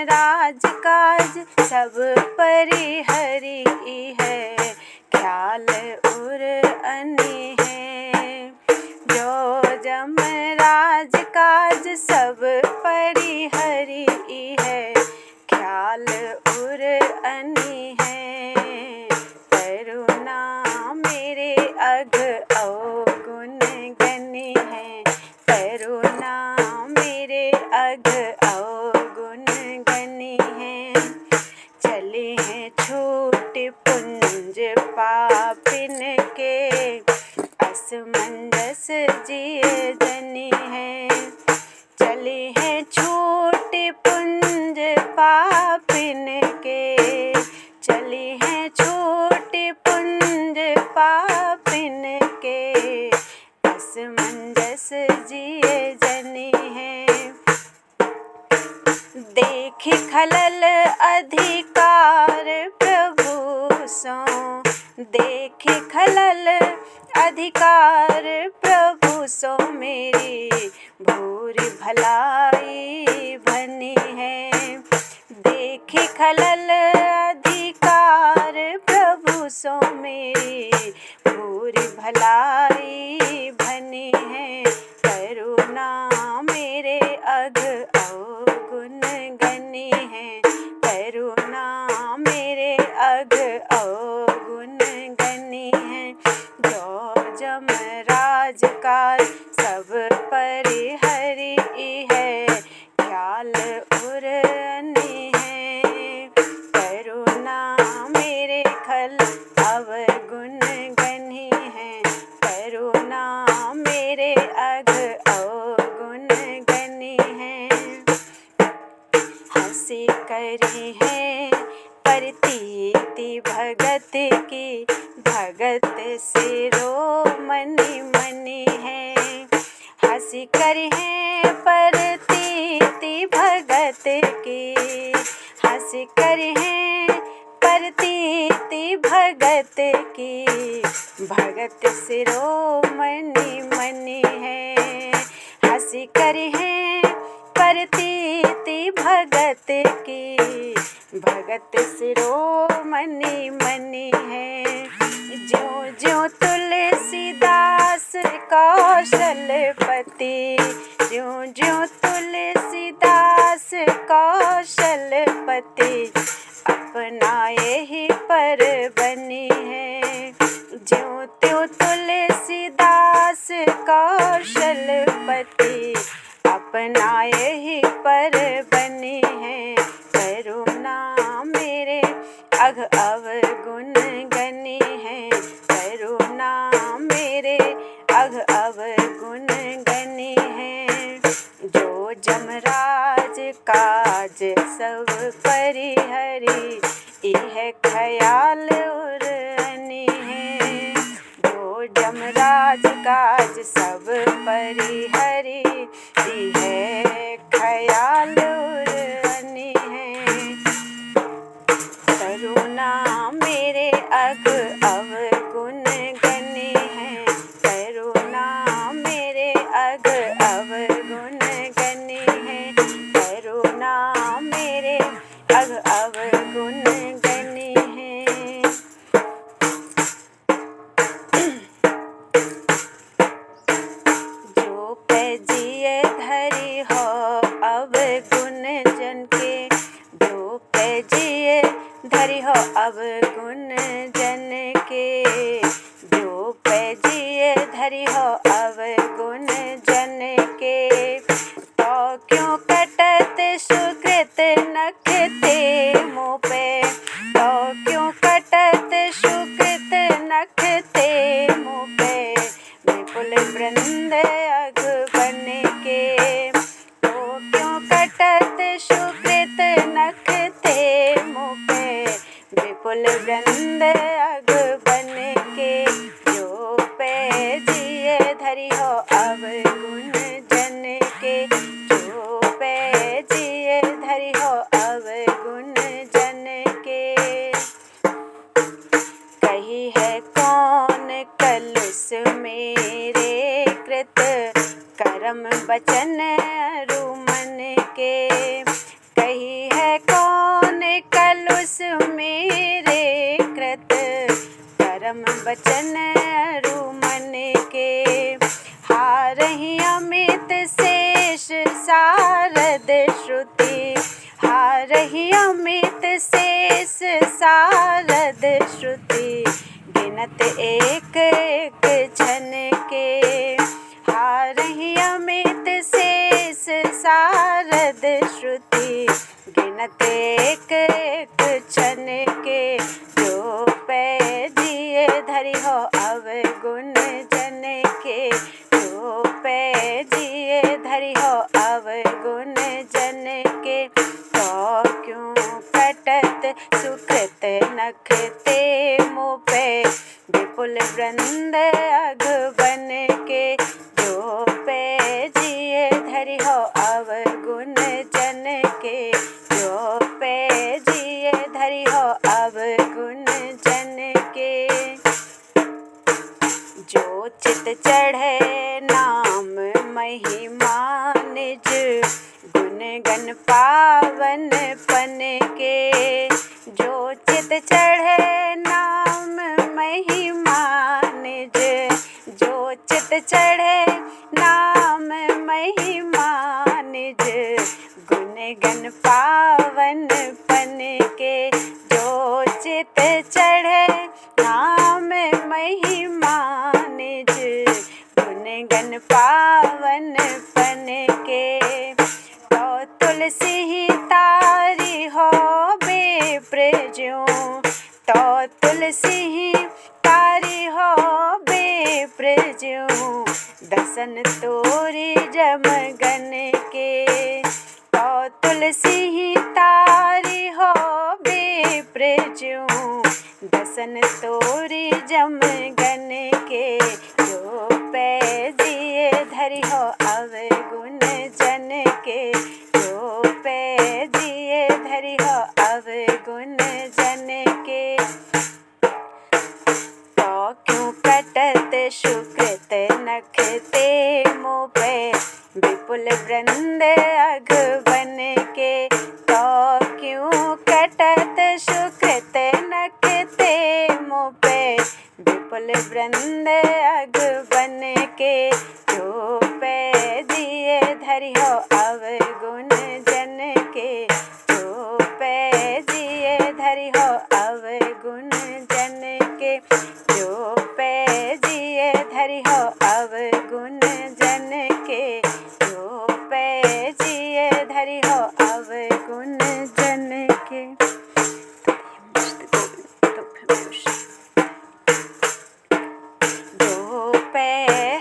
राज काज सब परिहरी है, ख्याल उर अनी है। जो जम राज काज सब परिहरी है, ख्याल उर अनी है। करुणा मेरे अघ अवगुण गनी है, करुणा मेरे अघ अवगुण गनी है। चले हैं छूट पुंज पापिन के, असमंजस जिय जनी है। चले हैं छूट पुंज पापिन के, चले हैं छूट पुंज पापिन के, असमंजस जिय जनी है। देखि खलल अधिकार प्रभु सो, देखि खलल अधिकार प्रभु सो, मेरी भूरि भलाई भनी है। देखि खलल अधिकार प्रभु सो, मेरी भूरि भलाई भनी है। करुणा मेरे अघ अवगुण गनी है, करुणा मेरे अघ अवगुण गनी है। जो जम राज काज सब परिहरी है, ख्याल उर अनी है। करुणा मेरे खल अवगुण गनी है, करुणा मेरे अघ अवगुण गनी है। हंसी करी है प्रतीति भगत की, भगत सिरो मनी मनी है। हंसी करी है प्रतीति भगत की, हंसी करी है प्रतीति भगत की, भगत सिरो मनी मनी है। हंसी करी है प्रतीति भगत की, भगत सिरो मनी मनी है। ज्यों ज्यों तुलसीदास कौशलपति, ज्यों ज्यों तुलसीदास कौशलपति, अपनाए ही पर बनी है। ज्यों त्यों तुलसीदास कौशलपति, अपनाए ही पर बनी है। करुणा मेरे अघ अवगुण गनी है, करुणा मेरे अघ अवगुण गनी है। जो जमराज काज सब परिहरी, इह ख्याल उर अनी है। जो जमराज काज सब परिहरी, इह ख्याल उर अनी है। करुणा मेरे अघ अवगुण गनी है, करुणा मेरे अघ अवगुण गनी है। करुणा मेरे अघ अवगुण गनी है। जो पैजिए धरी हो अवगुण जन के, जो पैजिए धरी हो अवगुण जन के, जो पैजिए धरी हो अवगुण जन के। तो क्यों कटत सुकृत नखते मुँह पे, तो क्यों कटत सुकृत नखते मुँह पे, विपुल वृंद अघ बन के। तो क्यों कटत सुकृत नखते मुँह पे, विपुल वृंद अघ बन के। जो पैजिए धरी हो अवगुण जन के, जो पैजिए धरी हो अवगुण जन के। कही है कौन कलुष मेरे कृत, कर्म वचन अरु मन के। कही मेरे कृत परम बचन अरु मन के हारहि अमित शेष सारद श्रुति हारहि अमित शेष सारद श्रुति गिनत एक एक क्षण के हारहि अमित शेष सारद श्रुति गिनत एक एक क्षण के जो पै जिए धरि हो अवगुण जन के जो पै जिए धरि हो अवगुण जन के तो क्यों कटत सुकृत नखते मुँह पे विपुल वृंद अघ बन के जो पे जिए धरि हो अवगुण जन के जो पे जिए धरि हो अवगुण जन के जो चित चढ़े नाम महिमा निज गुण गण पावन पन के जो चित चढ़े नाम महिमा निज जो चित चढ़े नाम महिमा निज गुण गण पावन पन के जो चित चढ़े नाम महिमा निज गुण गण पावन पन के तो तुलसी ही तारी हो बेप्रज्यों तो तुलसी ही तारी हो बेप्रज्यों दसन तोरी जमगन के तो तुलसी ही तारी हो बेप्रज्यों दसन तोरी जमगन के जो पै जिए धरि हो अवगुण जन के जो पै जिए धरि हो अवगुण जन के तो क्यों कटत सुकृत नखते मुँह पे विपुल वृंद अघ बन के तो क्यों कटत सुकृत नखते मुँह पे विपुल वृंद अघ बन के जो पै जिए धरि हो अवगुण जन के जो पै जिए धरि हो अवगुण जन के जो पै जिए धरि हो अवगुण जन के जो पै जिए धरि हो अवगुण जन के जो पै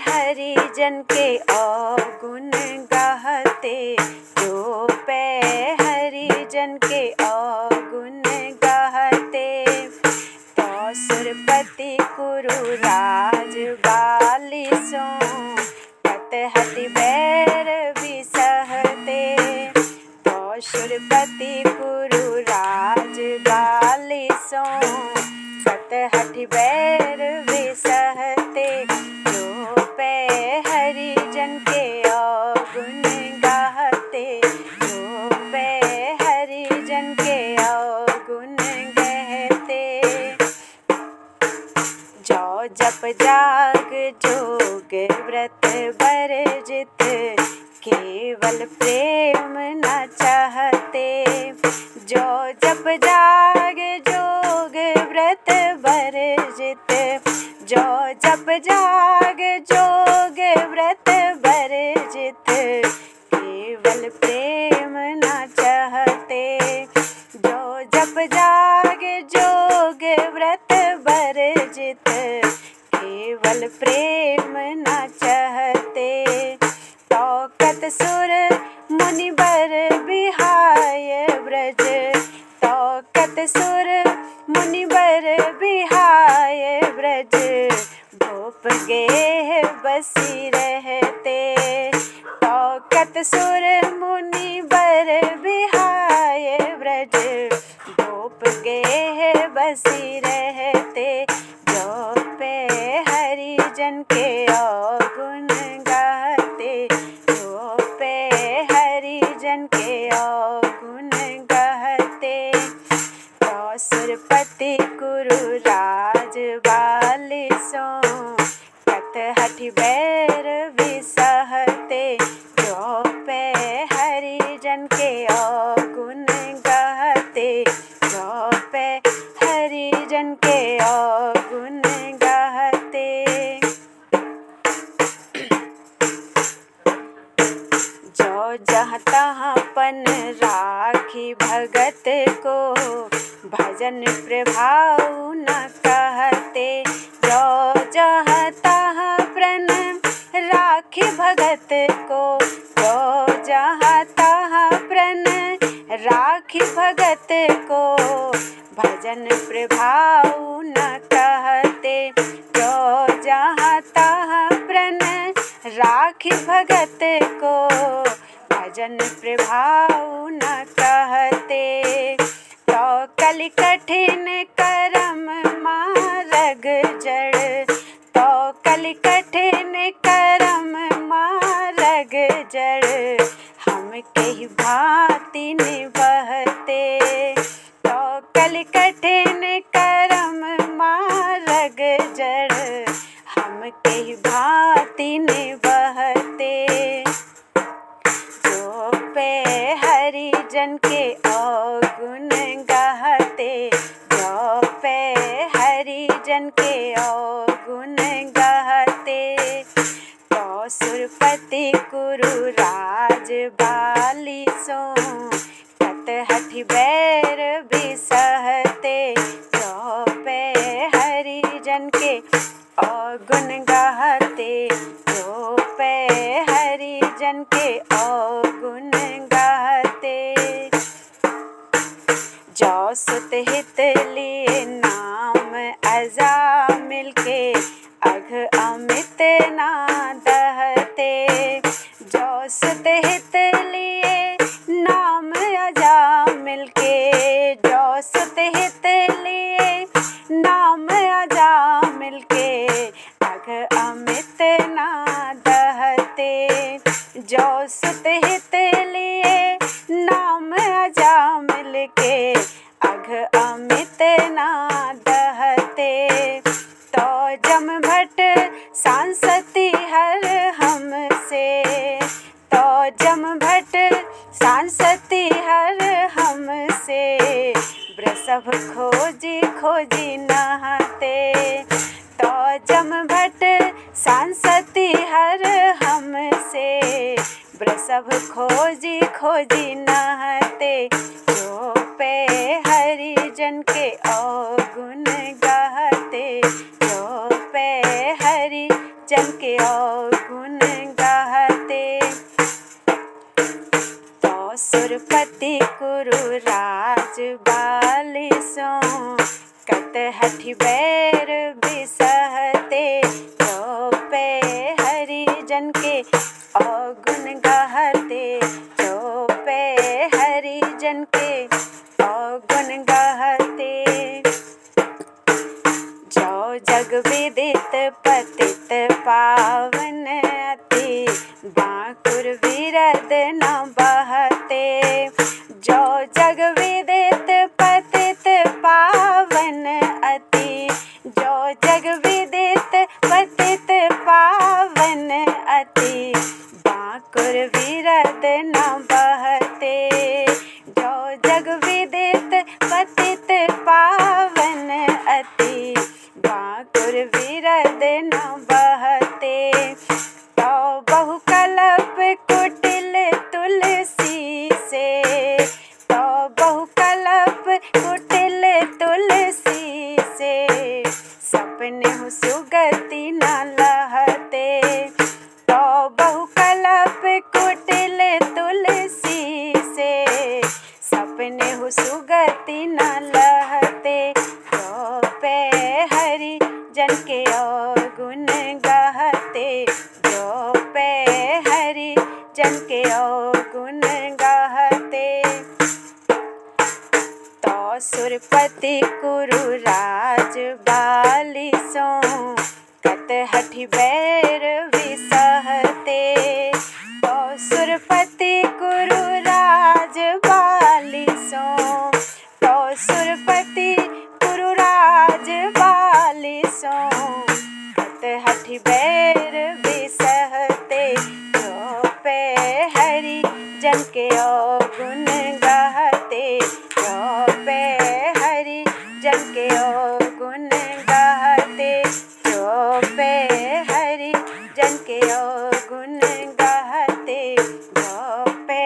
हरि जन के अवगुण गाहते जो पै हरि जन के अवगुण गाहते तो सुरपति कुरु राज बालिसों पत हति बैर विसहते तो सुरपति कुरु राज बालिसों पत हति बैर विसहते जो पै हरि जन के अवगुण गाहते जो पै हरि जन के अवगुण गहते जो जप जाग जोग व्रत बरजित केवल प्रेम न चाहते जो जप जाग जोग व्रत बरजित जो जप जाग जोग व्रत बरजित केवल प्रेम न चाहते जो जप जाग जोग व्रत बरजित केवल प्रेम न चाहते तो कत सुर मुनि बर बिहाय ब्रज तो कत सुर मुनि बर बिहाय ब्रज भूप गे बसी रहते तो कत सुर मुनि बर बिहाय ब्रज भूप गे बसी रहते जो पे हरि जन के अवगुण गाते जो पे हरि जन के अवगुण गाते तो भगत को भजन प्रभाव न कहते। जो जहाँ तहाँ प्रण राखी भगत को, जो जहाँ तहाँ प्रण राखी भगत को भजन प्रभाव न कहते। जो जहाँ तहाँ प्रण राखी भगत को भजन प्रभाव न कहते। तो कलि कठिन करम मार्ग जड़, तो कलि कठिन करम मार्ग जड़ हम कही भांति निभते। तो कलि कठिन करम मार्ग जड़ हम कही भांति निभते। जो पे हरिजन के अवगुण गाहते, जो पे हरिजन के अवगुण गाहते। तो सुरपति कुरु राज बाली सो कत हठि बैर बिसहते। जो पे हरिजन के अवगुण गाहते, जो पे हरिजन के अवगुण गाहते। जो सुत हित लिए नाम अजा मिलके अघ अमित ना दहते। जो सुत हित लिए नाम अजा मिलके, जो सुत हित लिए नाम अजा मिलके अघ अमित ना दहते। जो सुत हित लिए नाम अजा मिलके अघ अमित ना दहते। तो जम भट सांसती हर हमसे, तो जम भट सांसती हर हमसे वृषभ खोजी खोजी नहाते। तो जम भट सांसती हर हमसे वृषभ खोजी खोजी नहाते। जो पे हरिजन के अवगुण गाहते, जो पे हरिजन के अवगुण गाहते। तो सुरपति कुरु राज बाली सो कत हठि बैर बिसहते। जो पे हरिजन के अवगुण गाहते, जो पे हरिजन के अवगुण गाहते। जो जग विदित पतित पावन अति बांकुर विरद न बहते। जो जग विदित पतित पावन अति, जो जग विदित पतित पावन अति बांकुर विरद न बहते। जो जग विदित पतित पावन अति बांकुर विरद न बहते। तो बहुकल्प कुटिल तुलसी से, तो बहुकल्प कुटिल तुलसी से सपने हूँ सुगति न लहते। तो बहुकल्प कुटिल तुलसी से सपने हूँ सुगति न लहते। जो पे हरि जन के अवगुण गाहते, जो पे हरि जन के अवगुण गाहते। तो सुरपति कुरु राज बाली सो कत हठि बैर बिसहते। तो सुरपति कुरु राज बाली सो, तो सुरपति कुरु राज बाली सो कत हठि बैर बिसहते। जो पे हरि जन के अवगुण गाहते, जो पे हरि जन के अवगुण गाहते। जो पे हरि जन के अवगुण गाहते, जो पे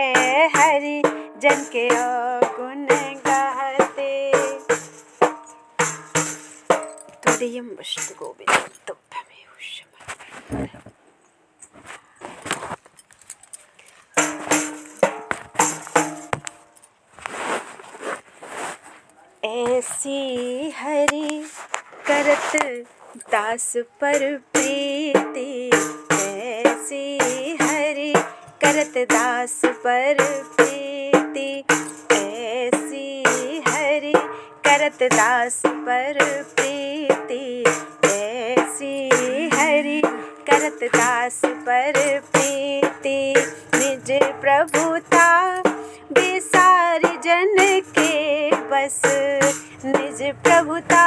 ऐसी हरि करत दास पर प्रीति, ऐसी हरि करत दास पर प्रीति, ऐसी हरि करत दास पर प्रीति, ऐसी हरि करत दास पर प्रीति। निज प्रभुता बिसारी जन के बस, निज प्रभुता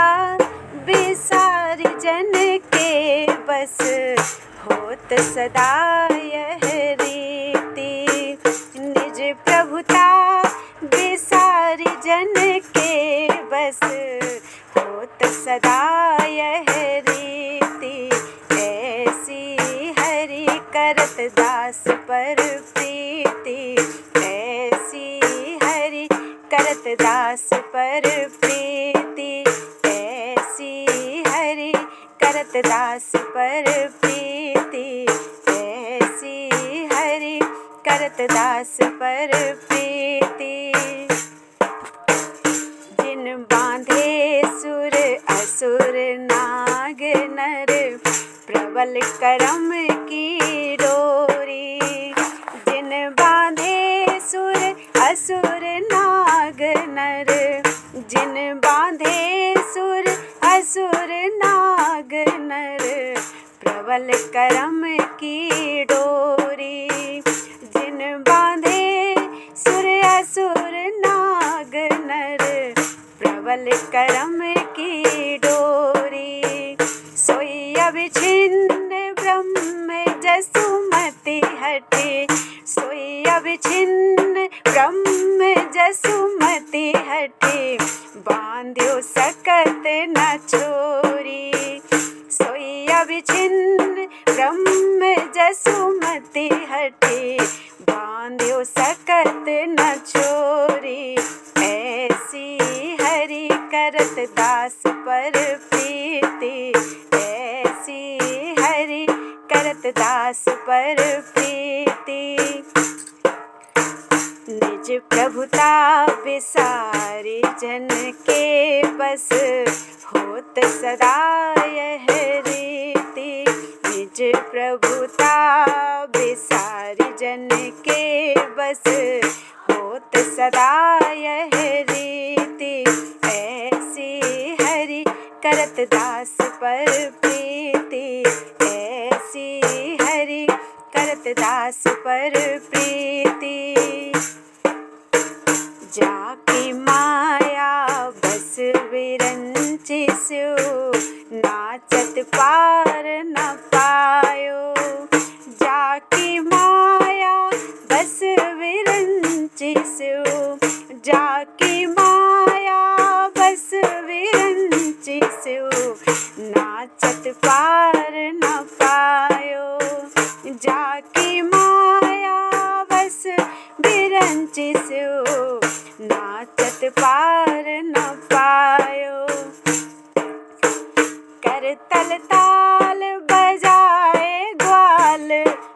बिसारी जन के बस, होत सदा यह रीति। निज प्रभुता बिसारी जन के बस, होत सदा यह रीति। ऐसी हरि करत दास पर प्रीति, ऐसी हरि करत दास पर प्रीति, ऐसी हरि करत दास पर प्रीति, ऐसी हरि करत दास पर प्रीति। जिन बांधे सुर असुर नाग नर, प्रबल करम की डोरी। जिन बांधे सुर असुर नाग नर, जिन बांधे सुर असुर नाग नर, प्रबल करम की डोरी। जिन बांधे सुर असुर नाग नर, प्रबल करम की डोरी। सोई अभिछिन्न ब्रह्म जसुमति हटे, सोई अभिछिन्न ब्रह्म जसुमति हटे, बांध्यो सकत न छोरी। सोई अभिछिन्न ब्रह्म जसुमति हटे, बांध्यो सकत न छोरी। ऐसी हरि करत दास पर प्रीति, ऐसी हरि करत दास पर प्रीति। निज प्रभुता बिसारी जन के बस, होत सदा यह रीति। निज प्रभुता बिसारी जन के बस, होत सदा यह रीति। ऐसी हरि करत दास पर प्रीति, ऐसी हरि करत दास पर प्रीति। जाकी माया बस विरंचि स्यो, नाचत पार न पायो। जाकी माया बस विरंचि स्यो, जाकी माया बस विरंचि स्यो, नाचत पार न पायो। जाकी माया बस विरंचि स्यो, नाचत पार न पायो। करतल ताल बजाए ग्वाल,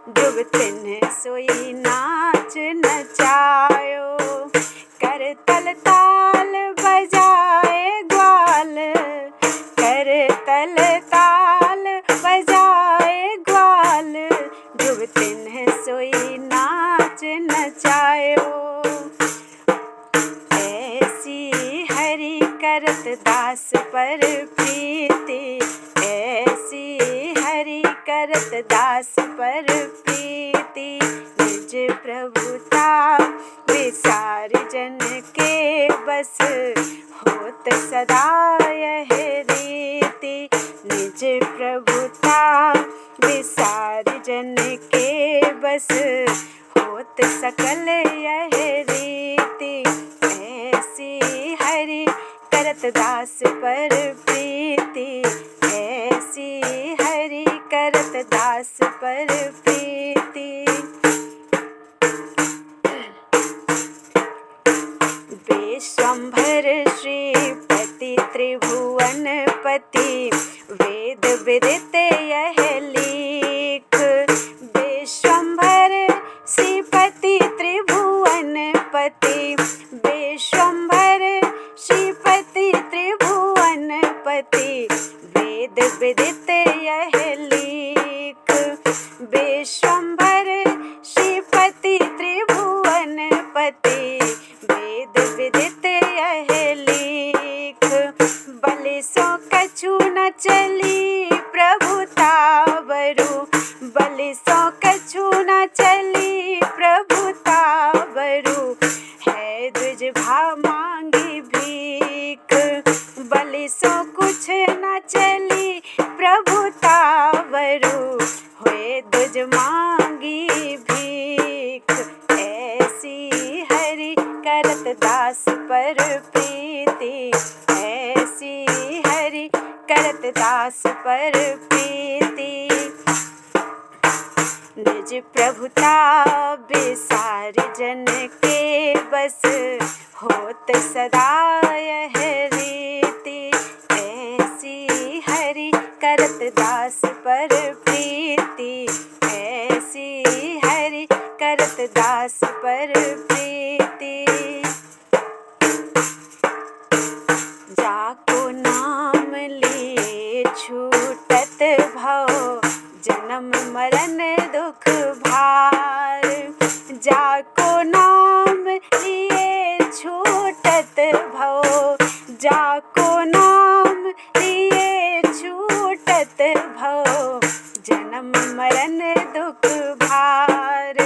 जुगतिन सोई नाच नचायो। करतल ताल बजाए ग्वाल, करतल ताल बजाए ग्वाल, जुगतिन सोई नाच नचायो। ऐसी हरि करत दास पर प्रीति, ऐसी हरि करत दास पर प्रीति। निज प्रभुता बिसारी जन के बस, होत सदा यह रीति। निज प्रभुता बिसारी जन के बस, होत सकल यह रीति। ऐसी हरि करत दास पर प्रीति, ऐसी हरि करत दास पर प्रीति। विश्वंभर श्रीपति त्रिभुवनपति, वेद विदित यह लीक। विश्वंभर श्रीपति त्रिभुवनपति, विश्वंभर श्रीपति मांगी भीख, बलि सो कुछ न चली प्रभुता वरु, हुए दुज मांगी भीख। ऐसी हरि करत दास पर प्रीति, ऐसी हरि करत दास पर प्रीति। निज प्रभुता बिसारि जन के बस, होत सदा यह रीति। ऐसी हरि करत दास पर प्रीति, ऐसी हरि करत दास पर प्रीति। जाको नाम लिए छूटत भव, जन्म मरण दुख भार। जाको नाम लिए छूटत भव, जाको नाम लिए छूटत भव, जन्म मरण दुख भार।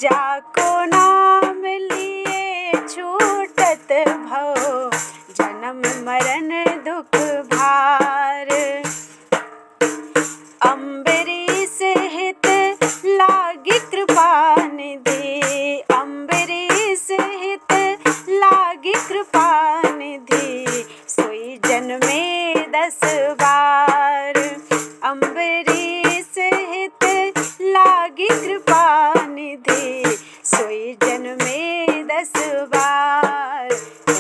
जाको नाम लिए छूटत भव, जन्म मरण दुख भार। अम्बरीश हित लागी कृपा निधि, अम्बरीश हित लागी कृपा निधि, सोई जन्मे 10 बार। अम्बरीश हित लागी कृपा निधि, सोई जन्मे 10 बार।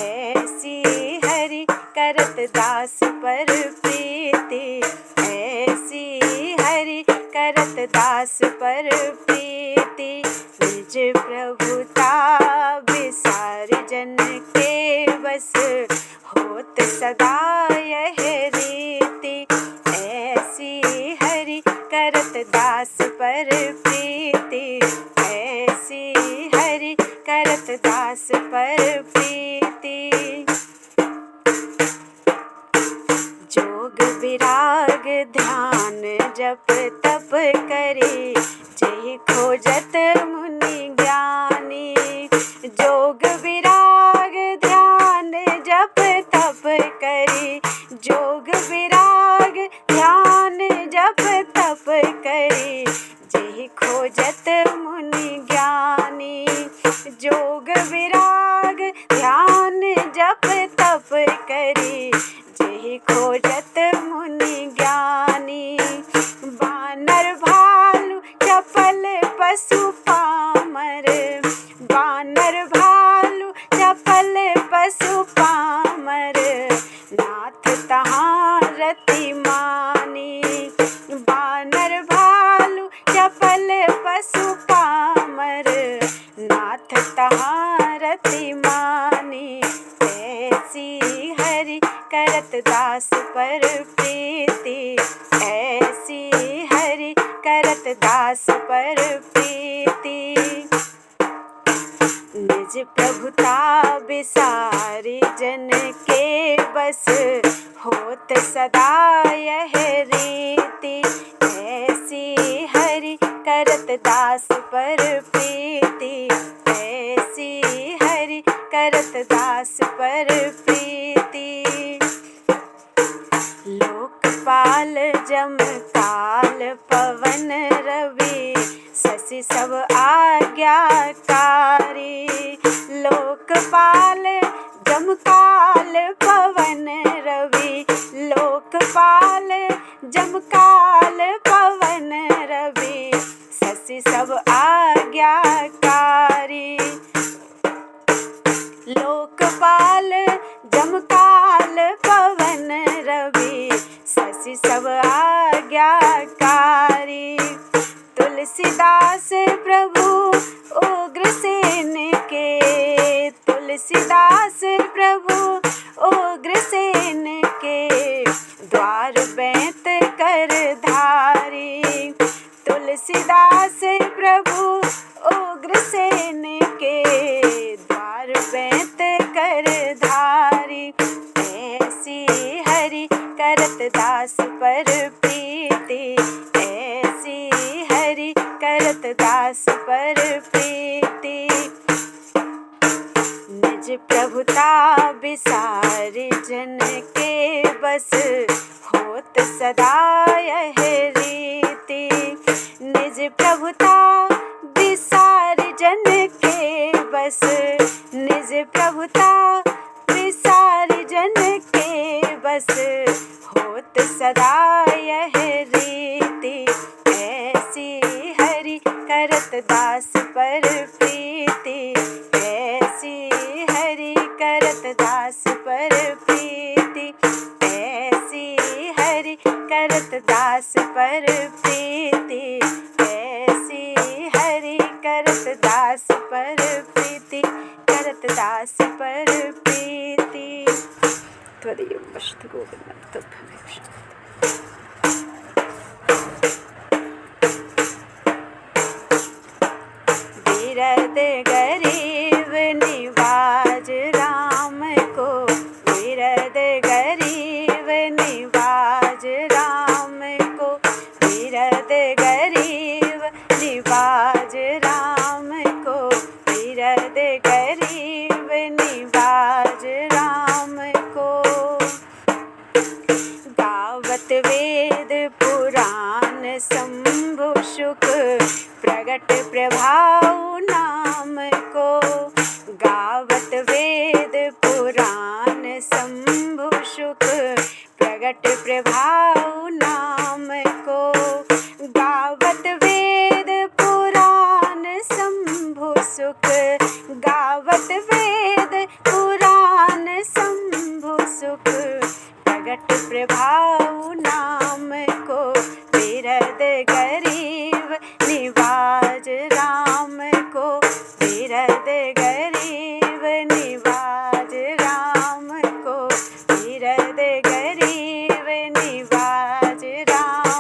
ऐसी हरि करत दास पर प्रीति, ऐसी हरि करत दास पर प्रीति। निज प्रभुता बिसारि जन के बस, होत सदा यह रीति। ऐसी हरि करत दास पर प्रीति, ऐसी हरि करत दास पर प्रीति। जोग विराग ध्यान जप तप करी, जेहि खोजत मुनि ज्ञानी। जोग विराग ध्यान जप तप करी, जोग विराग ध्यान जप तप करी, जेहि खोजत मुनि ज्ञानी। जोग विराग ध्यान जप तप करी, जेहि खोजत मुनि ज्ञानी। बानर भालु चपल पशु पामर, बानर भालु चपल पशु पामर, नाथ तहाँ रति मानी। बानर भालु चपल पशु पामर, नाथ तहाँ रति मानी। ऐसी हरि करत दास पर प्रीति, ऐसी हरि करत दास पर प्रीति। निज प्रभुता बिसारि जन के बस, होत सदा यह रीति। ऐसी हरि करत दास पर प्रीति, ऐसी हरि करत दास पर प्रीति। लोकपाल जमकाल पवन रवि, शशि सब आज्ञाकारी। लोकपाल जमकाल पवन रवि, लोकपाल जमकाल पवन रवि, शशि सब आज्ञाकारी। लोकपाल जमकाल पवन रवि, शशि सब आज्ञाकारी। तुलसीदास प्रभु उग्रसेन के, तुलसीदास प्रभु उग्रसेन के, द्वार बैत कर धारी। तुलसीदास प्रभु उग्रसेन के, द्वार बैत कर धारी। विसार जन के बस होत सदा यह रीति। निज प्रभुता विसार जन के बस, निज प्रभुता विसार जन के बस होत सदा यह रीति। ऐसी हरि करत दास पर प्रीति, ऐसी हरि करत दास पर प्रीति, ऐसी हरि करत दास पर प्रीति, ऐसी हरि करत दास पर प्रीति, करत दास पर प्रीति। त्वदीय वस्तु गोविंद बिरद गरीब निवाज राम को, बिरद गरीब निवाज राम को, बिरद गरीब निवाज राम को, बिरद गरीब निवाज राम को। गावत वेद पुराण शंभु शुक प्रगट प्रभाव नाम को, गावत वेद पुराण शंभु शुक प्रगट प्रभाव नाम को, गावत वेद पुराण शंभु सुख, गावत वेद पुराण शंभु सुख प्रगट प्रभाव नाम को। बिरद गरीब निवाज राम को, बिरद गरीब निवाज राम को, बिरद गरीब निवाज राम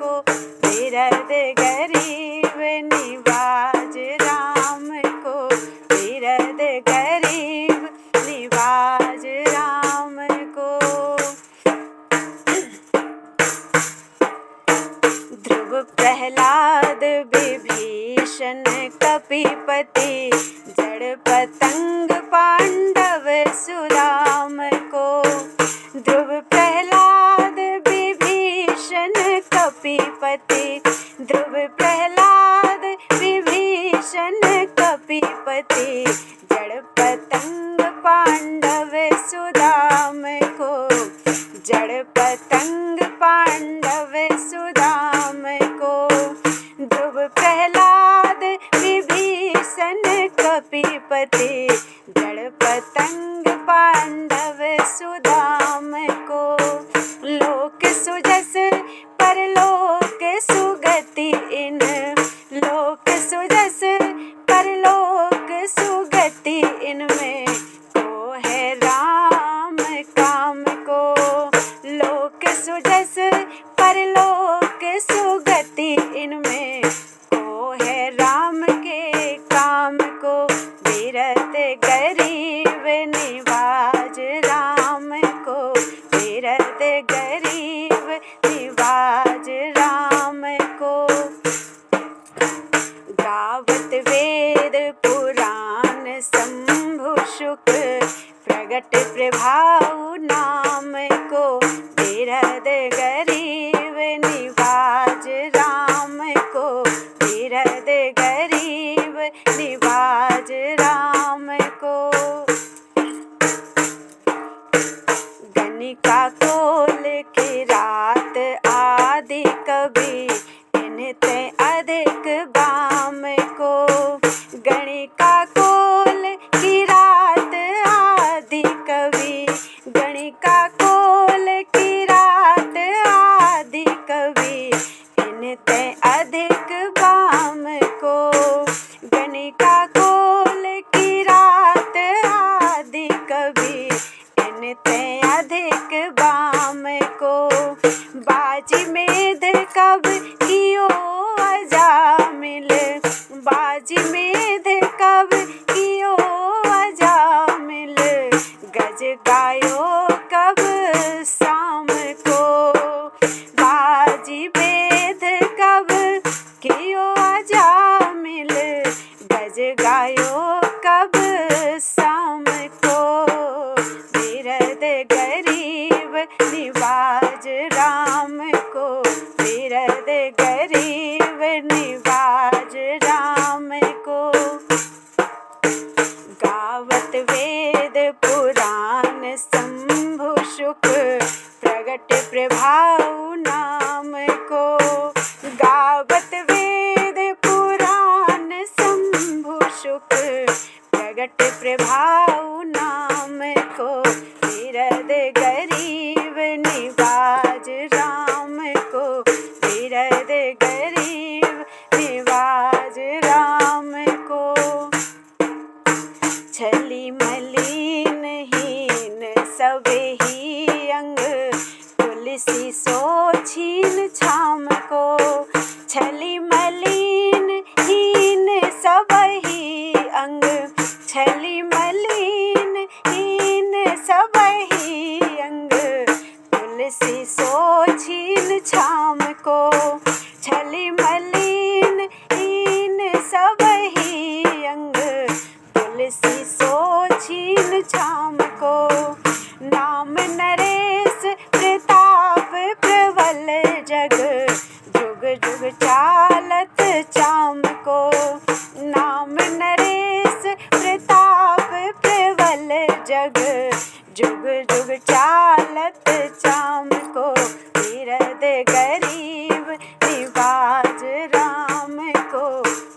को, बिरद गरीब निवाज राम को, बिरद गरीब निवाज राम को। ध्रुव प्रहलाद विभीषण कपिपति, जड़ पतंग पांडव सुदाम को, ध्रुव प्रहलाद विभीषण कपिपति, ध्रुव प्रहलाद विभीषण कपिपति, जड़ पतंग पांडव सुदाम को, जड़ पतंग पांडव सुदाम को। ध्रुव प्रहलाद विभीषण कपिपति, जड़ पतंग पांडव सुदाम को। लोक सुजस परलोक सुगति इन, लोक सुजस परलोक सुगति इनमें को है राम काम को। लोक सुजस परलोक सुगति इनमें को है राम के काम को। बिरद गरीब निवाज राम को, बिरद गरीब निवाज राम को। गावत वेद पुराण शंभु शुक प्रगट प्रभाव नाम को, बिरद गरीब निवाज राम को, बिरद गरीब निवाज राम को। गणिका कोल की रात आदि कवि इनते अधिक बाम को, गणिका कोल की रात आदि कवि, गणिका कोल की रात आदि कवि इनते अधिक बाम को, गणिका कोल की रात आदि कवि इनते अधिक बाम को। बाजी मेध कब कियो अजामिल, बाजी मेध कब कियो अजामिल, गज गायो कब शाम को। बाजी मेध कब कियो अजामिल, गज गायो कब शाम को। बिरद गरीब निवाज राम को, बिरद गरीब निवाज राम को। गावत वेद पुराण शंभु शुक, प्रगट प्रभाव नाम को। गावत वेद पुराण शंभु शुक, प्रगट प्रभाव नाम को। बिरद गरीब निवाज राम को, बिरद गरीब निवाज राम को। छली मलिन हीन सबे ही अंग, तुलसी सो छीन छाम को। छली मलिन हीन सब ही अंग, छली मलिन हीन सब ही अंग, तुलसी सो छीन छाम को। छली मलिन हीन सब ही अंग, तुलसी सो छीन छाम को। नाम नरेश प्रताप प्रबल जग, जुग जुग चालत चाम को। नाम नरेश प्रताप प्रबल जग, जुग जुग चालत चाम को। बिरद गरीब निवाज राम को,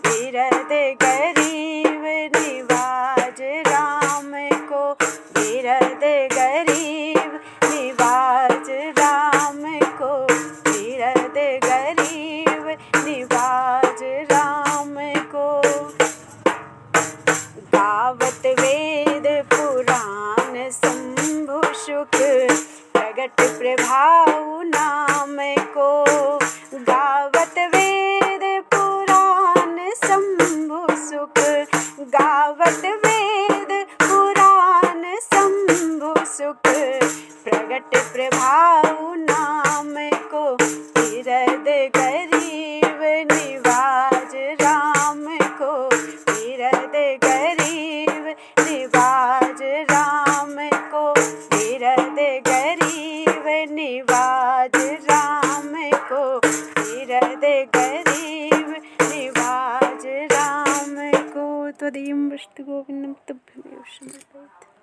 बिरद गरीब निवाज राम को। बिरद गरीब निवाज राम को, बिरद गरीब निवाज राम को। गावत वेद पुराण शंभु शुक, प्रगट प्रभाव नाम को। गावत वेद पुराण शंभु शुक, गावत वेद पुराण शंभु शुक, प्रगट प्रभाव नाम को। बिरद गरीब निवाज राम को, बिरद गरीब निवाज राम को। बिरद गरीब निवाज राम को, बिरद गरीब निवाज राम को। त्वदीयं वस्तु गोविन्दं तुभ्यमेव शरणं।